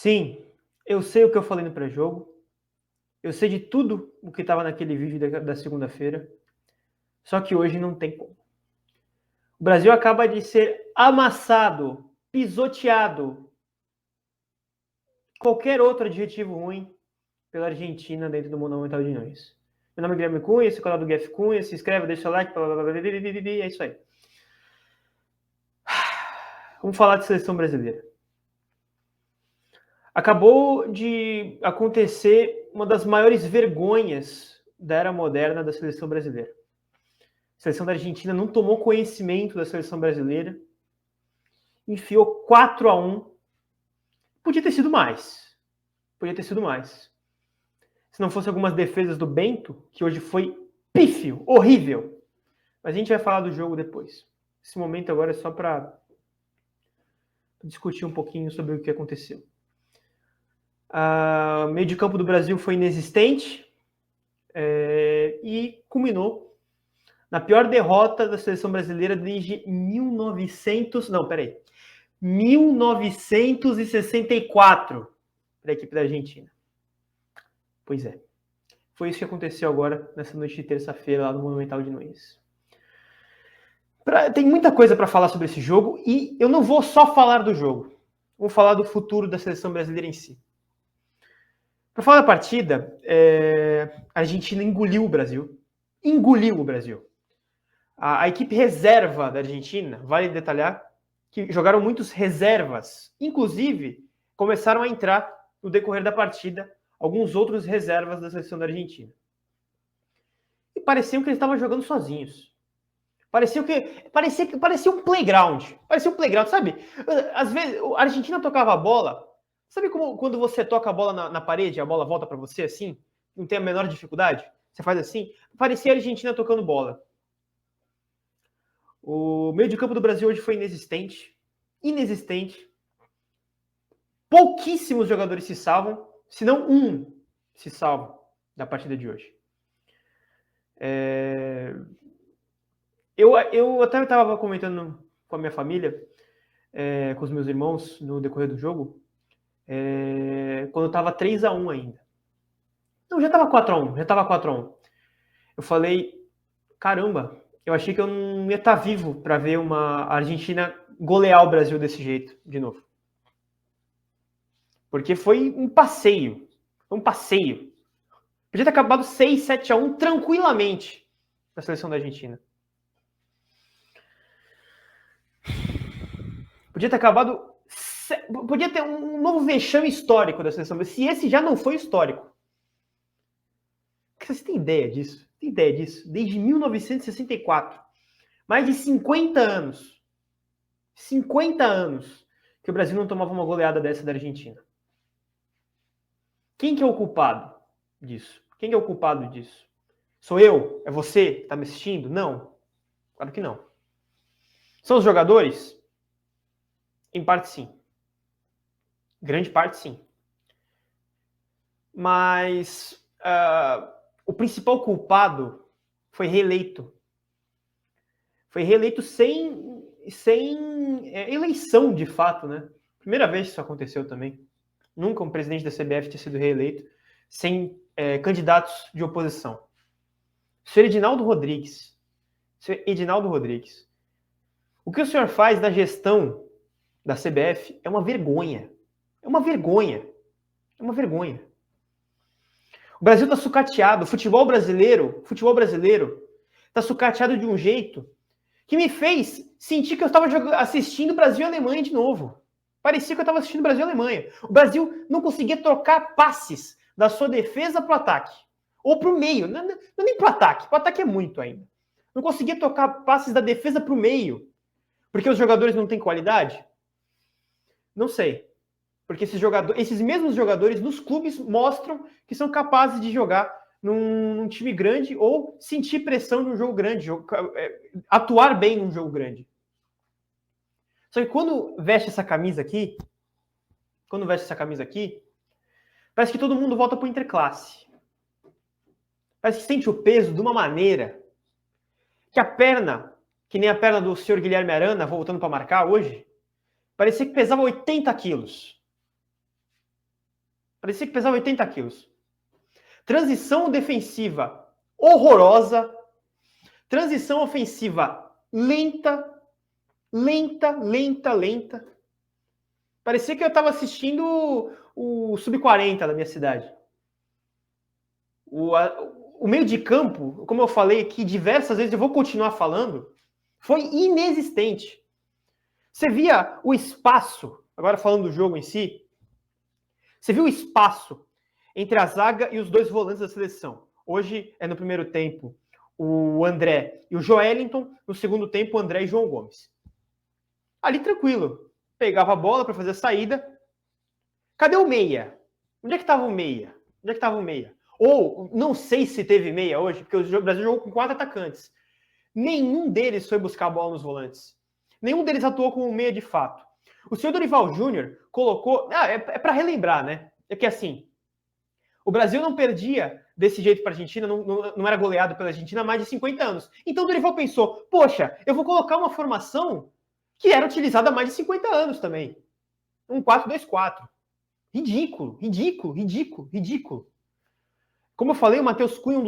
Sim, eu sei o que eu falei no pré-jogo. Eu sei de tudo o que estava naquele vídeo da segunda-feira. Só que hoje não tem como. O Brasil acaba de ser amassado, pisoteado, qualquer outro adjetivo ruim pela Argentina dentro do Monumental de Nunes. Meu nome é Guilherme Cunha, esse é o canal do GF Cunha. Se inscreve, deixa o like, é isso aí. Vamos falar de seleção brasileira. Acabou de acontecer uma das maiores vergonhas da era moderna da seleção brasileira. A seleção da Argentina não tomou conhecimento da seleção brasileira, enfiou 4-1. Podia ter sido mais. Podia ter sido mais. Se não fosse algumas defesas do Bento, que hoje foi pífio, horrível. Mas a gente vai falar do jogo depois. Esse momento agora é só para discutir um pouquinho sobre o que aconteceu. O meio de campo do Brasil foi inexistente e culminou na pior derrota da seleção brasileira desde 1964 para a equipe da Argentina. Pois é. Foi isso que aconteceu agora, nessa noite de terça-feira, lá no Monumental de Nunes. Tem muita coisa para falar sobre esse jogo e eu não vou só falar do jogo. Vou falar do futuro da seleção brasileira em si. Para falar da partida, a Argentina engoliu o Brasil. Engoliu o Brasil. A equipe reserva da Argentina, vale detalhar, que jogaram muitos reservas. Inclusive, começaram a entrar no decorrer da partida alguns outros reservas da seleção da Argentina. E pareciam que eles estavam jogando sozinhos. Parecia um playground. Parecia um playground, sabe? Às vezes, a Argentina tocava a bola. Sabe como quando você toca a bola na parede, a bola volta para você assim? Não tem a menor dificuldade? Você faz assim? Parecia a Argentina tocando bola. O meio de campo do Brasil hoje foi inexistente. Inexistente. Pouquíssimos jogadores se salvam, se não um se salva da partida de hoje. Eu até estava comentando com a minha família, com os meus irmãos, no decorrer do jogo, quando estava 3-1 ainda. Não, já estava 4-1. Eu falei, caramba, eu achei que eu não ia estar vivo para ver uma Argentina golear o Brasil desse jeito, de novo. Porque foi um passeio. Foi um passeio. Podia ter acabado 6-7-1 tranquilamente na seleção da Argentina. Podia ter acabado... Podia ter um novo vexame histórico da seleção. Se esse já não foi histórico. Você tem ideia disso? Tem ideia disso? Desde 1964. Mais de 50 anos. 50 anos que o Brasil não tomava uma goleada dessa da Argentina. Quem que é o culpado disso? Quem que é o culpado disso? Sou eu? É você que está me assistindo? Não. Claro que não. São os jogadores? Em parte, sim. Grande parte, sim. Mas o principal culpado foi reeleito. Foi reeleito sem eleição, de fato, né? Primeira vez que isso aconteceu também. Nunca um presidente da CBF tinha sido reeleito sem candidatos de oposição. Senhor Edinaldo Rodrigues. O que o senhor faz na gestão da CBF é uma vergonha. É uma vergonha. O Brasil está sucateado. O futebol brasileiro está sucateado de um jeito que me fez sentir que eu estava assistindo Brasil e Alemanha de novo. Parecia que eu estava assistindo Brasil e Alemanha. O Brasil não conseguia trocar passes da sua defesa para o ataque. Ou para o meio. Não nem para o ataque. Para o ataque é muito ainda. Não conseguia trocar passes da defesa para o meio. Porque os jogadores não têm qualidade? Não sei. Porque esses mesmos jogadores nos clubes mostram que são capazes de jogar num time grande ou sentir pressão num jogo grande, atuar bem num jogo grande. Só que quando veste essa camisa aqui, parece que todo mundo volta pro interclasse. Parece que sente o peso de uma maneira que a perna, que nem a perna do senhor Guilherme Arana, voltando para marcar hoje, parecia que pesava 80 quilos. Parecia que pesava 80 quilos. Transição defensiva horrorosa. Transição ofensiva lenta. Parecia que eu estava assistindo o Sub-40 da minha cidade. O meio de campo, como eu falei aqui diversas vezes, eu vou continuar falando, foi inexistente. Você via o espaço, agora falando do jogo em si, você viu o espaço entre a zaga e os dois volantes da seleção. Hoje é no primeiro tempo o André e o Joelinton, no segundo tempo o André e João Gomes. Ali tranquilo, pegava a bola para fazer a saída. Cadê o meia? Onde é que estava o meia? Ou, não sei se teve meia hoje, porque o Brasil jogou com 4 atacantes. Nenhum deles foi buscar a bola nos volantes. Nenhum deles atuou como meia de fato. O senhor Dorival Júnior colocou... é para relembrar, né? É que assim, o Brasil não perdia desse jeito para a Argentina, não era goleado pela Argentina há mais de 50 anos. Então o Dorival pensou, poxa, eu vou colocar uma formação que era utilizada há mais de 50 anos também. Um 4-2-4. Ridículo. Como eu falei, o Matheus Cunha, um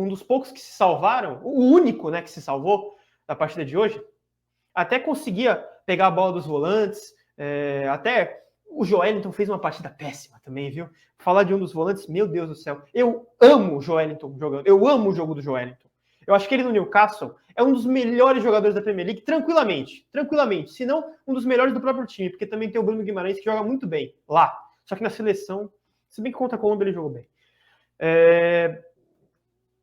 dos poucos que se salvaram, o único, né, que se salvou da partida de hoje, até conseguia pegar a bola dos volantes, até o Joelinton fez uma partida péssima também, viu? Falar de um dos volantes, meu Deus do céu, eu amo o Joelinton jogando, eu amo o jogo do Joelinton. Eu acho que ele no Newcastle é um dos melhores jogadores da Premier League, tranquilamente, se não um dos melhores do próprio time, porque também tem o Bruno Guimarães que joga muito bem lá, só que na seleção, se bem que contra a Colômbia ele jogou bem.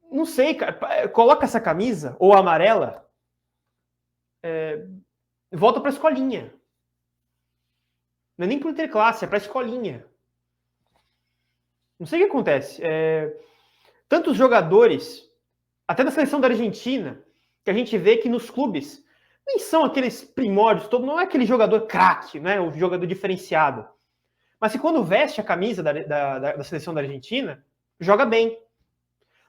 Não sei, cara, coloca essa camisa, ou a amarela, volta para a escolinha. Não é nem para o interclasse, é para a escolinha. Não sei o que acontece. Tantos jogadores, até da seleção da Argentina, que a gente vê que nos clubes nem são aqueles primórdios, não é aquele jogador craque, né, o jogador diferenciado. Mas que quando veste a camisa da seleção da Argentina, joga bem.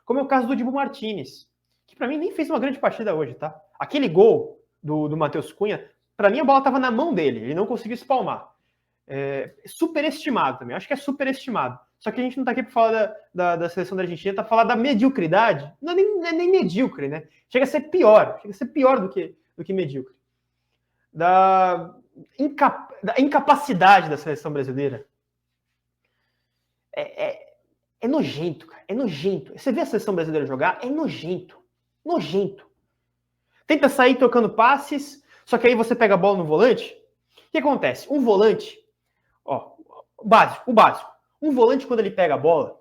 Como é o caso do Dibu Martínez, que para mim nem fez uma grande partida hoje, tá? Aquele gol do Matheus Cunha, para mim a bola estava na mão dele, ele não conseguiu espalmar. Superestimado também, acho que é superestimado. Só que a gente não tá aqui para falar da seleção da Argentina, tá para falar da mediocridade. Não é nem medíocre, né? Chega a ser pior do que medíocre. Da incapacidade da seleção brasileira. É nojento, cara. É nojento. Você vê a seleção brasileira jogar, é nojento. Tenta sair trocando passes, só que aí você pega a bola no volante. O que acontece? Um volante, o básico. Um volante, quando ele pega a bola,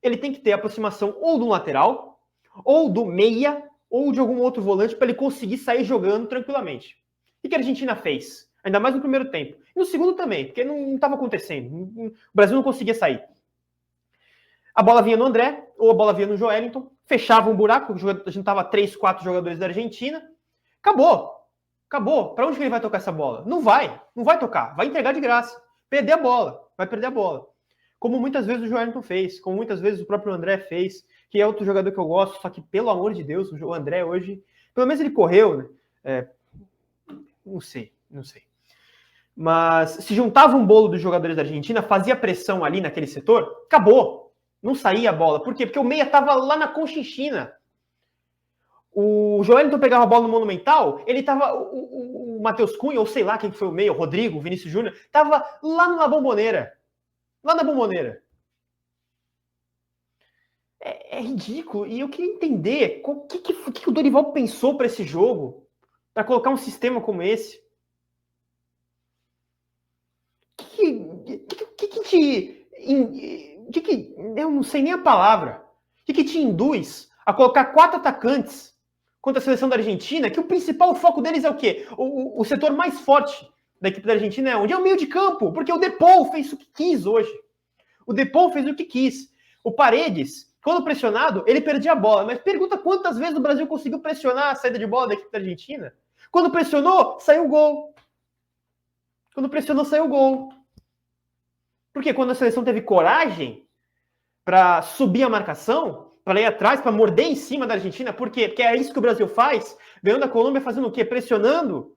ele tem que ter aproximação ou do lateral, ou do meia, ou de algum outro volante para ele conseguir sair jogando tranquilamente. O que a Argentina fez? Ainda mais no primeiro tempo. E no segundo também, porque não estava acontecendo. O Brasil não conseguia sair. A bola vinha no André, ou a bola vinha no Joelinton, fechava um buraco, a gente tava 3, 4 jogadores da Argentina. Acabou. Para onde que ele vai tocar essa bola? Não vai tocar, vai entregar de graça. Vai perder a bola. Como muitas vezes o Joelinton fez, como muitas vezes o próprio André fez, que é outro jogador que eu gosto, só que, pelo amor de Deus, o André hoje, pelo menos ele correu, né? Não sei. Mas se juntava um bolo dos jogadores da Argentina, fazia pressão ali naquele setor, acabou. Não saía a bola. Por quê? Porque o meia estava lá na Conchinchina. O Joelinton pegava a bola no Monumental, ele estava... O Matheus Cunha, ou sei lá quem foi o meia, o Rodrigo, o Vinícius Júnior, estava lá na Bombonera. É ridículo. E eu queria entender o que o Dorival pensou para esse jogo, para colocar um sistema como esse. Eu não sei nem a palavra. O que te induz a colocar 4 atacantes contra a seleção da Argentina, que o principal foco deles é o quê? O setor mais forte da equipe da Argentina é onde? É o meio de campo, porque o Depol fez o que quis hoje. O Paredes, quando pressionado, ele perdia a bola. Mas pergunta quantas vezes o Brasil conseguiu pressionar a saída de bola da equipe da Argentina. Quando pressionou, saiu o gol. Porque quando a seleção teve coragem para subir a marcação, para ir atrás, para morder em cima da Argentina, por quê? Porque é isso que o Brasil faz, ganhando a Colômbia, fazendo o quê? Pressionando,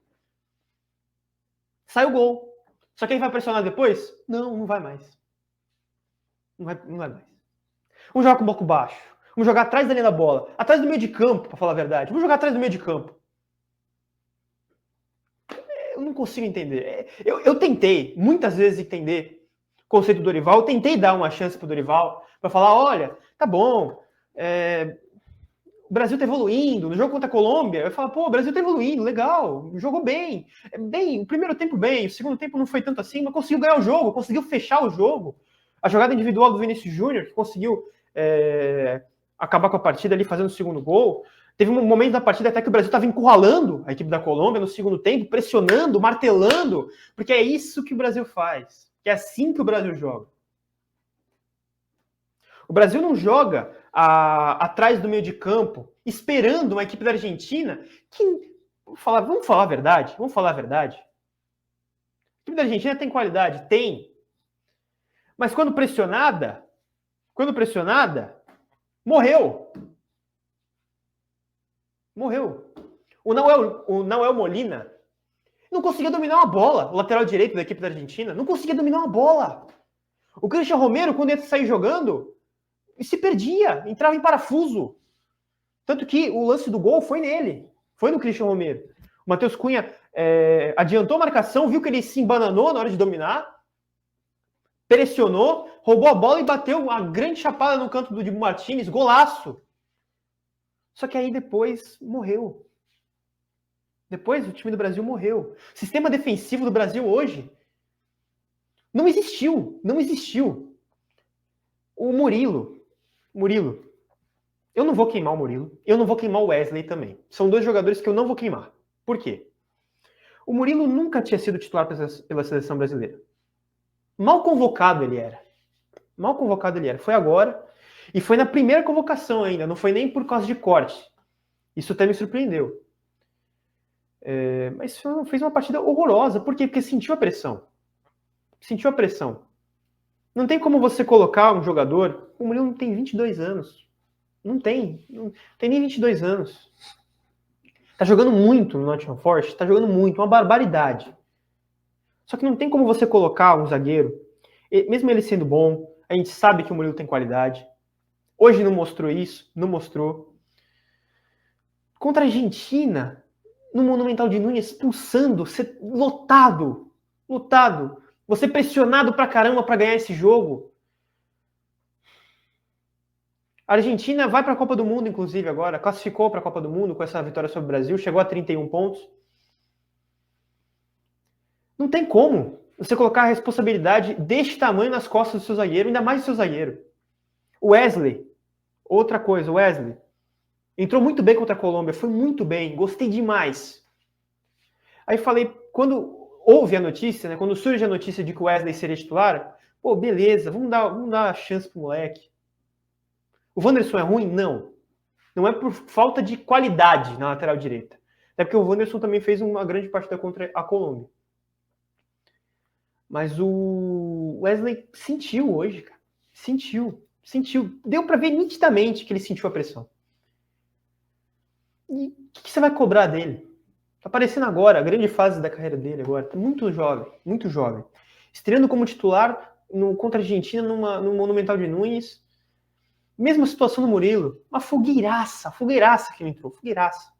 sai o gol. Só que ele vai pressionar depois? Não vai mais. Não vai mais. Vamos jogar com o bloco baixo. Vamos jogar atrás da linha da bola. Atrás do meio de campo, para falar a verdade. Vamos jogar atrás do meio de campo. Eu não consigo entender. Eu tentei, muitas vezes, entender o conceito do Dorival. Eu tentei dar uma chance pro Dorival para falar, olha, tá bom, o Brasil tá evoluindo. No jogo contra a Colômbia, eu falo, pô, o Brasil tá evoluindo, legal, jogou bem. Bem, o primeiro tempo bem, o segundo tempo não foi tanto assim, mas conseguiu ganhar o jogo, conseguiu fechar o jogo. A jogada individual do Vinícius Júnior, que conseguiu acabar com a partida ali, fazendo o segundo gol. Teve um momento da partida até que o Brasil estava encurralando a equipe da Colômbia no segundo tempo, pressionando, martelando, porque é isso que o Brasil faz. É assim que o Brasil joga. O Brasil não joga atrás do meio de campo, esperando uma equipe da Argentina que... Vamos falar a verdade? Vamos falar a verdade? A equipe da Argentina tem qualidade? Tem. Mas quando pressionada, morreu. Morreu. O Nahuel Molina não conseguia dominar uma bola. O lateral direito da equipe da Argentina não conseguia dominar uma bola. O Christian Romero, quando ia sair jogando, se perdia, entrava em parafuso. Tanto que o lance do gol foi nele. Foi no Christian Romero. O Matheus Cunha adiantou a marcação, viu que ele se embananou na hora de dominar, pressionou, roubou a bola e bateu uma grande chapada no canto do Dibu Martínez, golaço. Só que aí depois morreu. Depois o time do Brasil morreu. O sistema defensivo do Brasil hoje não existiu. Não existiu. O Murilo. Eu não vou queimar o Murilo. Eu não vou queimar o Wesley também. São dois jogadores que eu não vou queimar. Por quê? O Murilo nunca tinha sido titular pela seleção brasileira. Mal convocado ele era. Foi agora. E foi na primeira convocação ainda. Não foi nem por causa de corte. Isso até me surpreendeu. Mas fez uma partida horrorosa. Por quê? Porque sentiu a pressão. Não tem como você colocar um jogador... O Murilo não tem 22 anos. Não tem nem 22 anos. Tá jogando muito no Nottingham Forest. Tá jogando muito. Uma barbaridade. Só que não tem como você colocar um zagueiro... Mesmo ele sendo bom, a gente sabe que o Murilo tem qualidade. Hoje não mostrou isso. Não mostrou. Contra a Argentina... no Monumental de Núñez, expulsando, lotado, você pressionado pra caramba pra ganhar esse jogo. A Argentina vai pra Copa do Mundo, inclusive, agora, classificou pra Copa do Mundo com essa vitória sobre o Brasil, chegou a 31 pontos. Não tem como você colocar a responsabilidade deste tamanho nas costas do seu zagueiro, ainda mais do seu zagueiro. O Wesley, outra coisa, o Wesley entrou muito bem contra a Colômbia, foi muito bem, gostei demais. Aí falei, quando houve a notícia, né, quando surge a notícia de que o Wesley seria titular, pô, beleza, vamos dar a chance pro moleque. O Wanderson é ruim? Não. Não é por falta de qualidade na lateral direita. Até porque o Wanderson também fez uma grande partida contra a Colômbia. Mas o Wesley sentiu hoje, cara. Sentiu. Deu pra ver nitidamente que ele sentiu a pressão. E o que você vai cobrar dele? Tá aparecendo agora, a grande fase da carreira dele agora. Muito jovem. Estreando como titular contra a Argentina no Monumental de Núñez. Mesma situação do Murilo. Uma fogueiraça que ele entrou. Fogueiraça.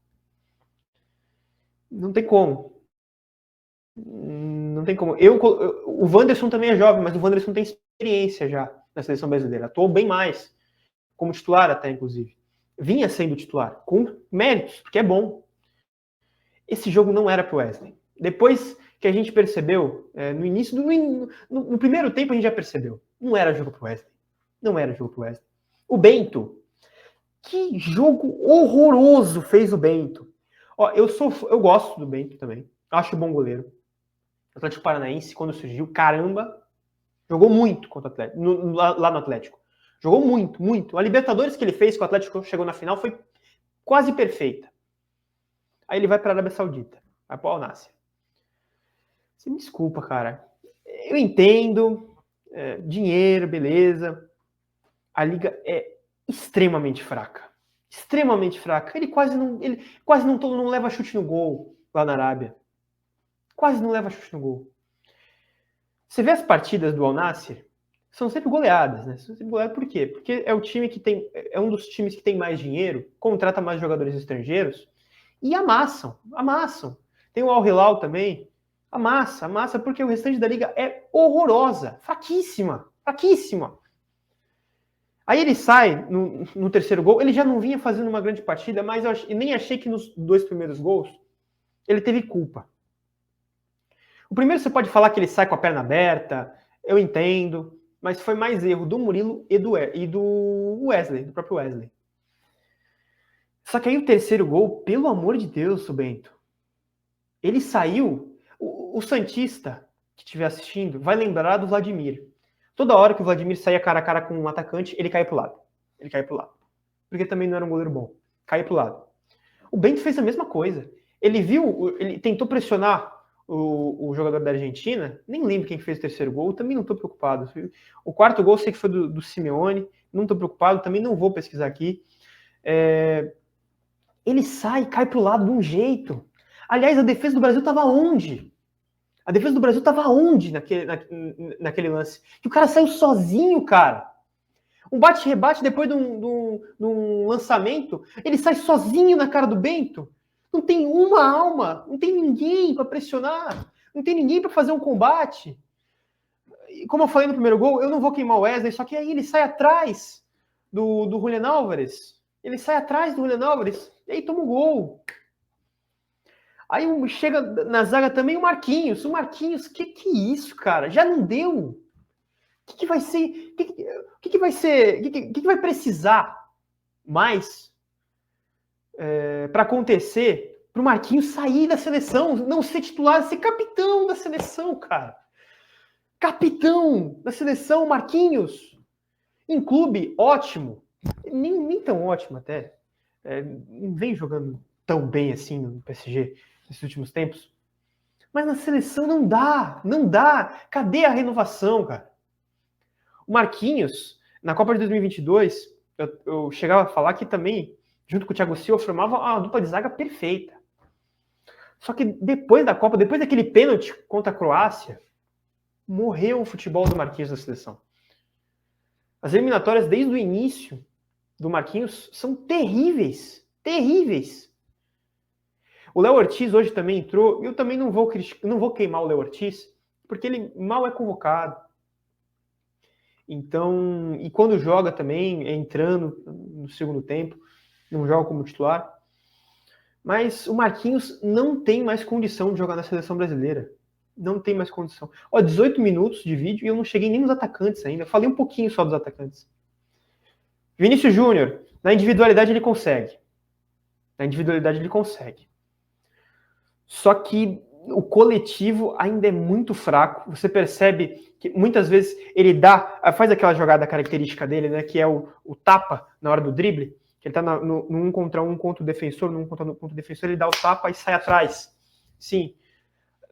Não tem como. O Wanderson também é jovem, mas o Wanderson tem experiência já na seleção brasileira. Atuou bem mais. Como titular até, inclusive. Vinha sendo titular. Com méritos, porque é bom. Esse jogo não era pro Wesley. Depois que a gente percebeu, no início, no primeiro tempo a gente já percebeu. Não era jogo pro Wesley. O Bento. Que jogo horroroso fez o Bento. Ó, eu gosto do Bento também. Acho bom goleiro. Atlético Paranaense, quando surgiu, caramba, jogou muito contra o Atlético, lá no Atlético. Jogou muito. A Libertadores que ele fez com o Atlético, chegou na final, foi quase perfeita. Aí ele vai para a Arábia Saudita, vai para o Al Nassr. Você me desculpa, cara. Eu entendo, dinheiro, beleza. A liga é extremamente fraca. Ele quase não leva chute no gol lá na Arábia. Quase não leva chute no gol. Você vê as partidas do Al Nassr, são sempre goleadas, né? São sempre goleadas por quê? Porque é o time que tem, é um dos times que tem mais dinheiro, contrata mais jogadores estrangeiros e amassam. Tem o Al Hilal também, amassa, porque o restante da liga é horrorosa, fraquíssima. Aí ele sai no terceiro gol, ele já não vinha fazendo uma grande partida, mas eu nem achei que nos 2 primeiros gols ele teve culpa. O primeiro você pode falar que ele sai com a perna aberta, eu entendo, mas foi mais erro do Murilo e do Wesley, do próprio Wesley. Só que aí o terceiro gol, pelo amor de Deus, Bento, ele saiu, o santista que estiver assistindo vai lembrar do Vladimir. Toda hora que o Vladimir saía cara a cara com um atacante, ele caía pro lado. Porque também não era um goleiro bom. Caía pro lado. O Bento fez a mesma coisa. Ele tentou pressionar o jogador da Argentina, nem lembro quem fez o terceiro gol, também não estou preocupado. O quarto gol sei que foi do Simeone, não estou preocupado, também não vou pesquisar aqui. Ele sai e cai pro lado de um jeito. Aliás, a defesa do Brasil estava onde? A defesa do Brasil estava onde naquele lance? Que o cara saiu sozinho, cara. Um bate-rebate depois de um lançamento, ele sai sozinho na cara do Bento. Não tem uma alma, não tem ninguém para pressionar, não tem ninguém para fazer um combate. E como eu falei no primeiro gol, eu não vou queimar o Wesley, só que aí ele sai atrás do Julián Álvares. Ele sai atrás do Julián Álvares e aí toma um gol. Aí chega na zaga também o Marquinhos. O Marquinhos, que é isso, cara? Já não deu. O que vai ser? O que vai ser? O que vai precisar mais para acontecer para o Marquinhos sair da seleção, não ser titular, ser capitão da seleção, cara? Capitão da seleção, Marquinhos. Em clube, ótimo. Nem tão ótimo até. Não vem jogando tão bem assim no PSG nesses últimos tempos. Mas na seleção não dá. Cadê a renovação, cara? O Marquinhos, na Copa de 2022, eu chegava a falar que também, junto com o Thiago Silva, formava uma dupla de zaga perfeita. Só que depois da Copa, depois daquele pênalti contra a Croácia, morreu o futebol do Marquinhos na seleção. As eliminatórias desde o início do Marquinhos são terríveis. O Léo Ortiz hoje também entrou, eu também não vou queimar o Léo Ortiz, porque ele mal é convocado. Então, e quando joga também, entrando no segundo tempo, não joga como titular. Mas o Marquinhos não tem mais condição de jogar na seleção brasileira. Não tem mais condição. 18 minutos de vídeo e eu não cheguei nem nos atacantes ainda. Eu falei um pouquinho só dos atacantes. Vinícius Júnior, na individualidade ele consegue. Só que o coletivo ainda é muito fraco. Você percebe que muitas vezes ele faz aquela jogada característica dele, né, que é o tapa na hora do drible, que ele tá no 1 contra 1 contra o defensor, no 1 contra 1 contra o defensor, ele dá o tapa e sai atrás. Sim,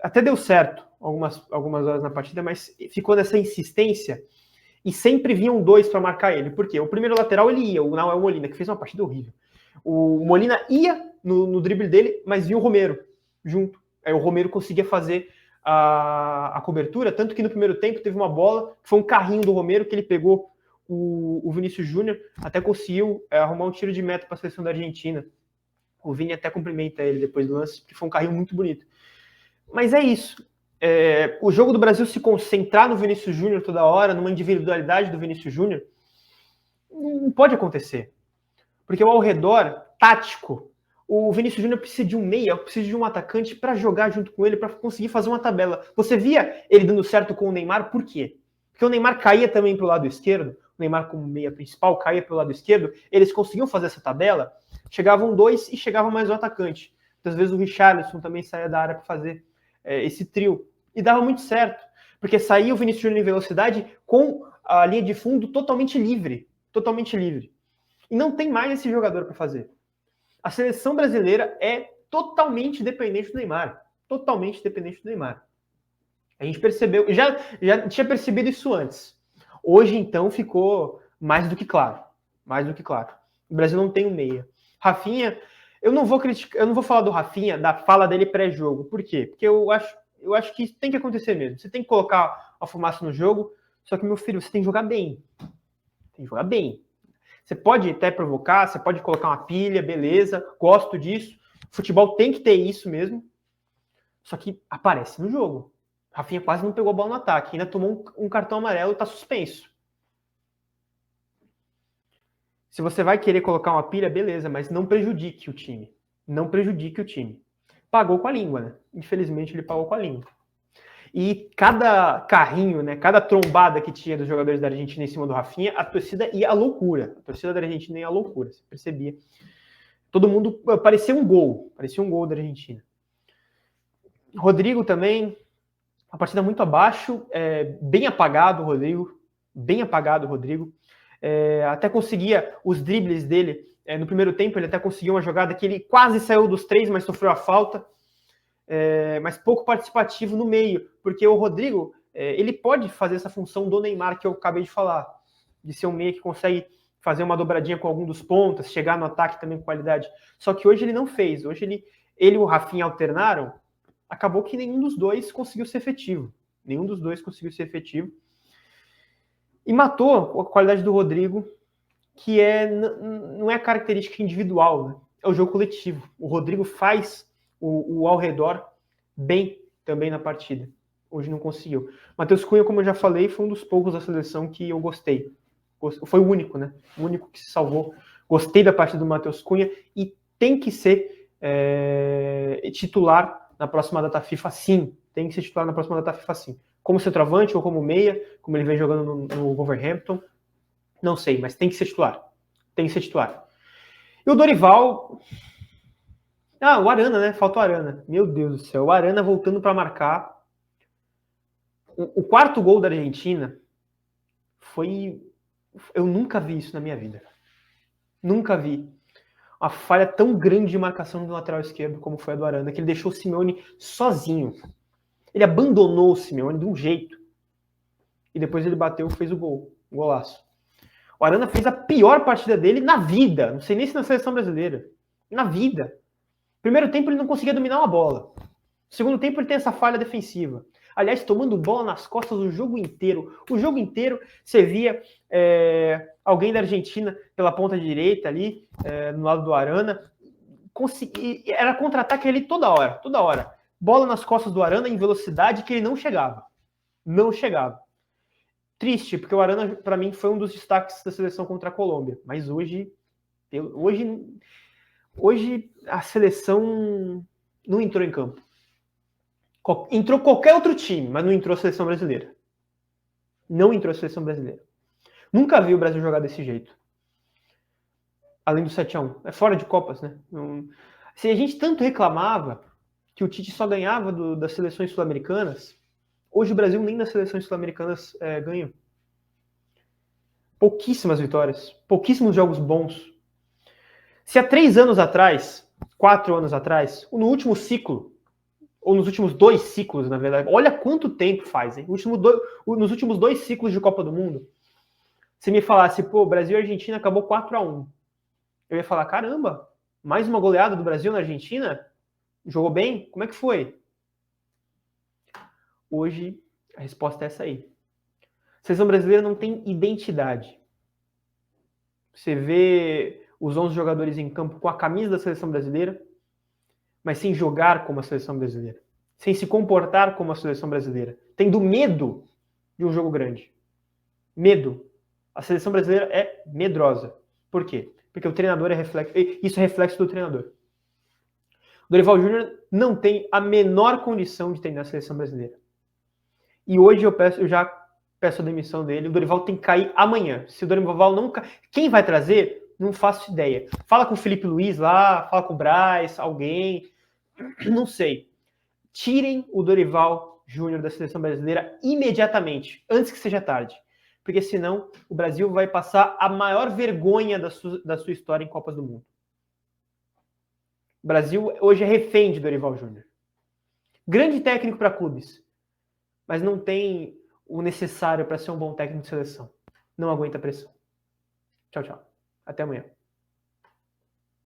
até deu certo algumas horas na partida, mas ficou nessa insistência e sempre vinham 2 para marcar ele. Por quê? O primeiro lateral ele ia, o Nahuel Molina, que fez uma partida horrível. O Molina ia no drible dele, mas vinha o Romero junto. Aí o Romero conseguia fazer a cobertura, tanto que no primeiro tempo teve uma bola, que foi um carrinho do Romero, que ele pegou o Vinícius Júnior, até conseguiu arrumar um tiro de meta para a seleção da Argentina. O Vini até cumprimenta ele depois do lance, porque foi um carrinho muito bonito. Mas é isso. O jogo do Brasil se concentrar no Vinícius Júnior toda hora, numa individualidade do Vinícius Júnior, não pode acontecer. Porque ao redor, tático, o Vinícius Júnior precisa de um meia, precisa de um atacante para jogar junto com ele, para conseguir fazer uma tabela. Você via ele dando certo com o Neymar, por quê? Porque o Neymar caía também para o lado esquerdo, o Neymar como meia principal caía para o lado esquerdo, eles conseguiam fazer essa tabela, chegavam 2 e chegava mais um atacante. Muitas vezes o Richarlison também saía da área para fazer esse trio. E dava muito certo, porque saía o Vinícius Júnior em velocidade com a linha de fundo totalmente livre. E não tem mais esse jogador para fazer. A seleção brasileira é totalmente dependente do Neymar. A gente percebeu, já tinha percebido isso antes. Hoje, então, ficou mais do que claro. O Brasil não tem um meia. Rafinha, eu não vou falar do Rafinha, da fala dele pré-jogo. Por quê? Porque eu acho que isso tem que acontecer mesmo. Você tem que colocar a fumaça no jogo, Só que, meu filho, você tem que jogar bem. Tem que jogar bem. Você pode até provocar, você pode colocar uma pilha, beleza, gosto disso. Futebol tem que ter isso mesmo. Só que aparece no jogo. Rafinha quase não pegou a bola no ataque. Ainda tomou um cartão amarelo e tá suspenso. Se você vai querer colocar uma pilha, beleza, mas não prejudique o time. Não prejudique o time. Pagou com a língua, né? Infelizmente ele pagou com a língua. E cada carrinho, né, cada trombada que tinha dos jogadores da Argentina em cima do Rafinha, a torcida ia à loucura. A torcida da Argentina ia à loucura, você percebia. Todo mundo, parecia um gol da Argentina. Rodrigo também, a partida muito abaixo, bem apagado o Rodrigo, até conseguia os dribles dele, no primeiro tempo ele até conseguiu uma jogada que ele quase saiu dos 3, mas sofreu a falta, mas pouco participativo no meio, porque o Rodrigo, ele pode fazer essa função do Neymar que eu acabei de falar, de ser um meia que consegue fazer uma dobradinha com algum dos pontas, chegar no ataque também com qualidade, só que hoje ele não fez, hoje ele e o Rafinha alternaram, acabou que nenhum dos dois conseguiu ser efetivo. E matou a qualidade do Rodrigo, que não é característica individual, né? É o jogo coletivo. O Rodrigo faz o ao redor bem também na partida. Hoje não conseguiu. Matheus Cunha, como eu já falei, foi um dos poucos da seleção que eu gostei. Foi o único, né? O único que se salvou. Gostei da partida do Matheus Cunha e tem que ser titular na próxima data FIFA, sim. Tem que ser titular na próxima data FIFA, sim. Como centroavante ou como meia, como ele vem jogando no Wolverhampton, não sei, mas tem que ser titular. E o Dorival... o Arana, né? Falta o Arana. Meu Deus do céu. O Arana voltando para marcar. O quarto gol da Argentina foi... Eu nunca vi isso na minha vida. Nunca vi uma falha tão grande de marcação do lateral esquerdo como foi a do Arana, que ele deixou o Simeone sozinho. Ele abandonou o Simeone de um jeito. E depois ele bateu e fez o gol. Um golaço. O Arana fez a pior partida dele na vida. Não sei nem se na seleção brasileira. Na vida. Primeiro tempo ele não conseguia dominar uma bola. Segundo tempo ele tem essa falha defensiva. Aliás, tomando bola nas costas o jogo inteiro. O jogo inteiro você via alguém da Argentina pela ponta direita ali, no lado do Arana. Era contra-ataque ali toda hora. Bola nas costas do Arana em velocidade que ele não chegava. Triste, porque o Arana, para mim, foi um dos destaques da seleção contra a Colômbia. Mas hoje a seleção não entrou em campo. Entrou qualquer outro time, mas não entrou a seleção brasileira. Nunca vi o Brasil jogar desse jeito. Além do 7-1. É fora de Copas, né? Se a gente tanto reclamava que o Tite só ganhava das seleções sul-americanas, hoje o Brasil nem das seleções sul-americanas ganha. Pouquíssimas vitórias, pouquíssimos jogos bons. Se há 3 anos atrás, 4 anos atrás, no último ciclo, ou nos últimos 2 ciclos, na verdade, olha quanto tempo faz, hein? Nos últimos 2 ciclos de Copa do Mundo, se me falasse, Brasil e Argentina acabou 4-1, eu ia falar, caramba, mais uma goleada do Brasil na Argentina? Jogou bem? Como é que foi? Hoje, a resposta é essa aí. A seleção brasileira não tem identidade. Você vê os 11 jogadores em campo com a camisa da seleção brasileira, mas sem jogar como a seleção brasileira. Sem se comportar como a seleção brasileira. Tendo medo de um jogo grande. Medo. A seleção brasileira é medrosa. Por quê? Porque o treinador isso é reflexo do treinador. O Dorival Júnior não tem a menor condição de treinar a seleção brasileira. E hoje eu já peço a demissão dele. O Dorival tem que cair amanhã. Se o Dorival não cair... Quem vai trazer? Não faço ideia. Fala com o Felipe Luiz lá, fala com o Braz, alguém. Não sei. Tirem o Dorival Júnior da seleção brasileira imediatamente, antes que seja tarde. Porque senão o Brasil vai passar a maior vergonha da sua história em Copas do Mundo. O Brasil hoje é refém de Dorival Júnior. Grande técnico para clubes, mas não tem o necessário para ser um bom técnico de seleção. Não aguenta a pressão. Tchau, tchau. Até amanhã.